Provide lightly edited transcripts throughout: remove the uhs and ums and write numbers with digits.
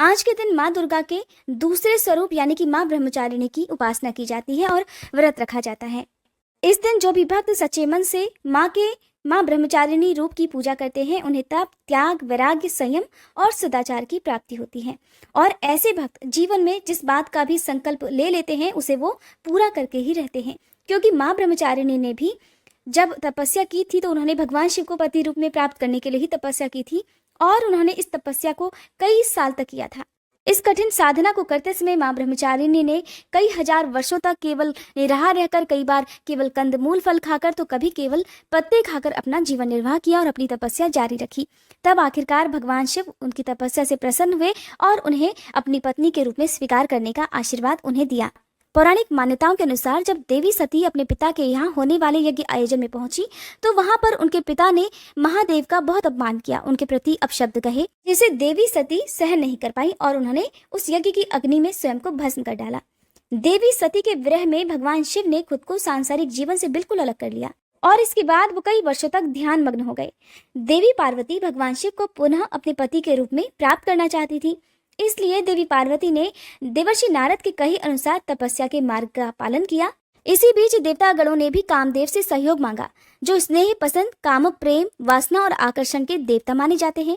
आज के दिन माँ दुर्गा के दूसरे स्वरूप यानी कि माँ ब्रह्मचारिणी की उपासना की जाती है और व्रत रखा जाता है। इस दिन जो भी भक्त सच्चे मन से माँ ब्रह्मचारिणी रूप की पूजा करते हैं, उन्हें तप, त्याग, वैराग्य, संयम और सदाचार की प्राप्ति होती है। और ऐसे भक्त जीवन में जिस बात का भी संकल्प ले लेते हैं उसे वो पूरा करके ही रहते हैं, क्योंकि माँ ब्रह्मचारिणी ने भी जब तपस्या की थी तो उन्होंने भगवान शिव को पति रूप में प्राप्त करने के लिए ही तपस्या की थी और उन्होंने इस तपस्या को कई साल तक किया था। इस कठिन साधना को करते समय माँ ब्रह्मचारिणी ने कई हजार वर्षों तक केवल निराहार रहकर, कई बार केवल कंदमूल फल खाकर, तो कभी केवल पत्ते खाकर अपना जीवन निर्वाह किया और अपनी तपस्या जारी रखी। तब आखिरकार भगवान शिव उनकी तपस्या से प्रसन्न हुए और उन्हें अपनी पत्नी के रूप में स्वीकार करने का आशीर्वाद उन्हें दिया। पौराणिक मान्यताओं के अनुसार जब देवी सती अपने पिता के यहाँ होने वाले यज्ञ आयोजन में पहुंची तो वहां पर उनके पिता ने महादेव का बहुत अपमान किया, उनके प्रति अपशब्द कहे, जिसे देवी सती सहन नहीं कर पाई और उन्होंने उस यज्ञ की अग्नि में स्वयं को भस्म कर डाला। देवी सती के विरह में भगवान शिव ने खुद को सांसारिक जीवन से बिल्कुल अलग कर लिया और इसके बाद वो कई वर्षों तक ध्यान मग्न हो गए। देवी पार्वती भगवान शिव को पुनः अपने पति के रूप में प्राप्त करना चाहती थी, इसलिए देवी पार्वती ने देवर्षि नारद के कहे अनुसार तपस्या के मार्ग का पालन किया। इसी बीच देवतागणों ने भी कामदेव से सहयोग मांगा, जो स्नेह, पसंद, काम, प्रेम, वासना और आकर्षण के देवता माने जाते हैं।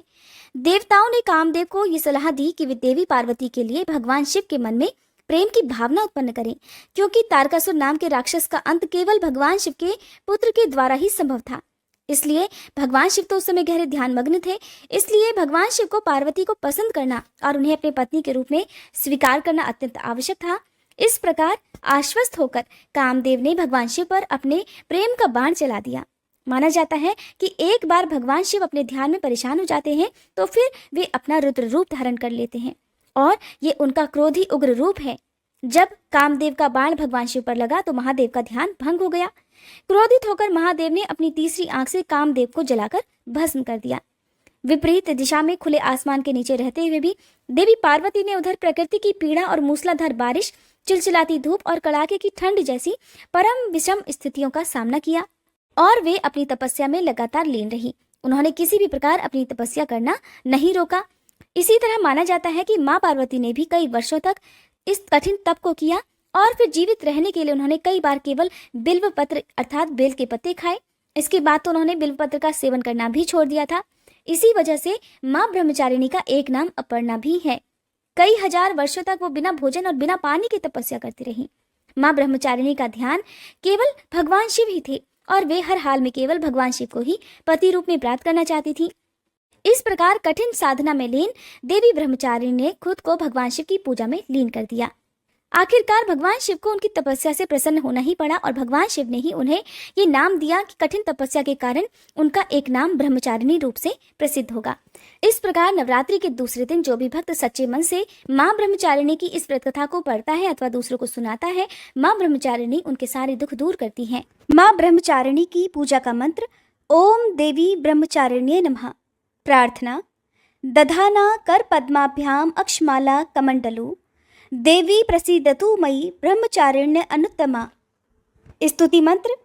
देवताओं ने कामदेव को ये सलाह दी कि वे देवी पार्वती के लिए भगवान शिव के मन में प्रेम की भावना उत्पन्न करें, क्योंकि तारकासुर नाम के राक्षस का अंत केवल भगवान शिव के पुत्र के द्वारा ही संभव था। इसलिए भगवान शिव तो उस समय गहरे ध्यान मग्न थे, इसलिए भगवान शिव को पार्वती को पसंद करना और उन्हें अपने पत्नी के रूप में स्वीकार करना अत्यंत आवश्यक था। इस प्रकार आश्वस्त होकर कामदेव ने भगवान शिव पर अपने प्रेम का बाण चला दिया। माना जाता है कि एक बार भगवान शिव अपने ध्यान में परेशान हो जाते हैं तो फिर वे अपना रुद्र रूप धारण कर लेते हैं और ये उनका क्रोधी उग्र रूप है। जब कामदेव का बाण भगवान शिव पर लगा तो महादेव का ध्यान भंग हो गया। क्रोधित होकर महादेव ने अपनी तीसरी आंख से कामदेव को जलाकर भस्म कर दिया। विपरीत दिशा में खुले आसमान के नीचे रहते हुए भी देवी पार्वती ने उधर प्रकृति की पीड़ा और मूसलाधार बारिश, चिलचिलाती धूप और कड़ाके की ठंड जैसी परम विषम स्थितियों का सामना किया और वे अपनी तपस्या में लगातार लीन रही। उन्होंने किसी भी प्रकार अपनी तपस्या करना नहीं रोका। इसी तरह माना जाता है कि माँ पार्वती ने भी कई वर्षों तक इस कठिन तप को किया और फिर जीवित रहने के लिए उन्होंने कई बार केवल बिल्व पत्र अर्थात बेल के पत्ते खाए। इसके बाद तो उन्होंने बिल्व पत्र का सेवन करना भी छोड़ दिया था। इसी वजह से माँ ब्रह्मचारिणी का एक नाम अपर्णा भी है। कई हजार वर्षों तक वो बिना भोजन और बिना पानी की तपस्या करती रही। माँ ब्रह्मचारिणी का ध्यान केवल भगवान शिव ही थे और वे हर हाल में केवल भगवान शिव को ही पति रूप में प्राप्त करना चाहती थी। इस प्रकार कठिन साधना में लीन देवी ब्रह्मचारिणी ने खुद को भगवान शिव की पूजा में लीन कर दिया। आखिरकार भगवान शिव को उनकी तपस्या से प्रसन्न होना ही पड़ा और भगवान शिव ने ही उन्हें ये नाम दिया कि कठिन तपस्या के कारण उनका एक नाम ब्रह्मचारिणी रूप से प्रसिद्ध होगा। इस प्रकार नवरात्रि के दूसरे दिन जो भी भक्त सच्चे मन से माँ ब्रह्मचारिणी की इस व्रत कथा को पढ़ता है अथवा दूसरों को सुनाता है, माँ ब्रह्मचारिणी उनके सारे दुख दूर करती है। माँ ब्रह्मचारिणी की पूजा का मंत्र ओम देवी ब्रह्मचारिण्ये नमः। प्रार्थना दधाना कर पद्माभ्याम अक्षमाला कमंडलू देवी प्रसीदतु मयि ब्रह्मचारिण्य अनुत्तमा। स्तुति मंत्र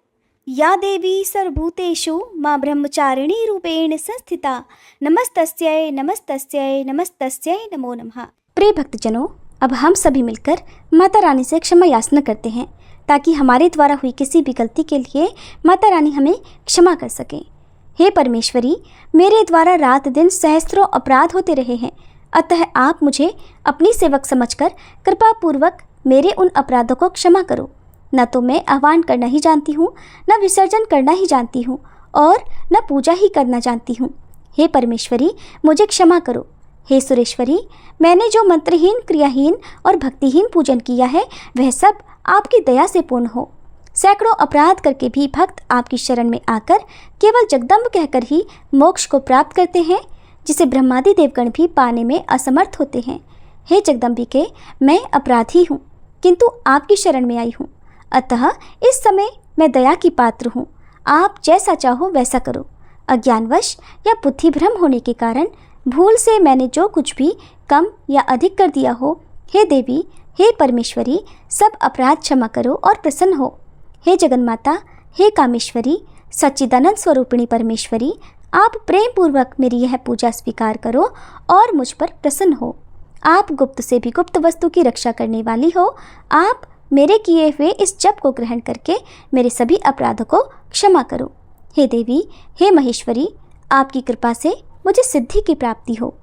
या देवी सर्वभूतेषु माँ ब्रह्मचारिणी रूपेण संस्थिता नमस्तस्यै नमस्तस्यै नमस्तस्यै नमो नमः। प्रिय भक्तजनों, अब हम सभी मिलकर माता रानी से क्षमा याचना करते हैं ताकि हमारे द्वारा हुई किसी भी गलती के लिए माता रानी हमें क्षमा कर सकें। हे परमेश्वरी, मेरे द्वारा रात दिन सहस्त्रों अपराध होते रहे हैं, अतः आप मुझे अपनी सेवक समझकर कृपा पूर्वक मेरे उन अपराधों को क्षमा करो। न तो मैं आह्वान करना ही जानती हूँ, न विसर्जन करना ही जानती हूँ और न पूजा ही करना जानती हूँ। हे परमेश्वरी, मुझे क्षमा करो। हे सुरेश्वरी, मैंने जो मंत्रहीन, क्रियाहीन और भक्तिहीन पूजन किया है वह सब आपकी दया से पूर्ण हो। सैकड़ों अपराध करके भी भक्त आपकी शरण में आकर केवल जगदम्ब कहकर ही मोक्ष को प्राप्त करते हैं, जिसे ब्रह्मादि देवगण भी पाने में असमर्थ होते हैं। हे जगदम्बिके, मैं अपराधी हूँ किंतु आपकी शरण में आई हूँ, अतः इस समय मैं दया की पात्र हूँ। आप जैसा चाहो वैसा करो। अज्ञानवश या बुद्धिभ्रम होने के कारण भूल से मैंने जो कुछ भी कम या अधिक कर दिया हो, हे देवी, हे परमेश्वरी, सब अपराध क्षमा करो और प्रसन्न हो। हे जगन्माता, हे कामेश्वरी, सच्चिदानंद स्वरूपिणी परमेश्वरी, आप प्रेम पूर्वक मेरी यह पूजा स्वीकार करो और मुझ पर प्रसन्न हो। आप गुप्त से भी गुप्त वस्तु की रक्षा करने वाली हो। आप मेरे किए हुए इस जप को ग्रहण करके मेरे सभी अपराधों को क्षमा करो। हे देवी, हे महेश्वरी, आपकी कृपा से मुझे सिद्धि की प्राप्ति हो।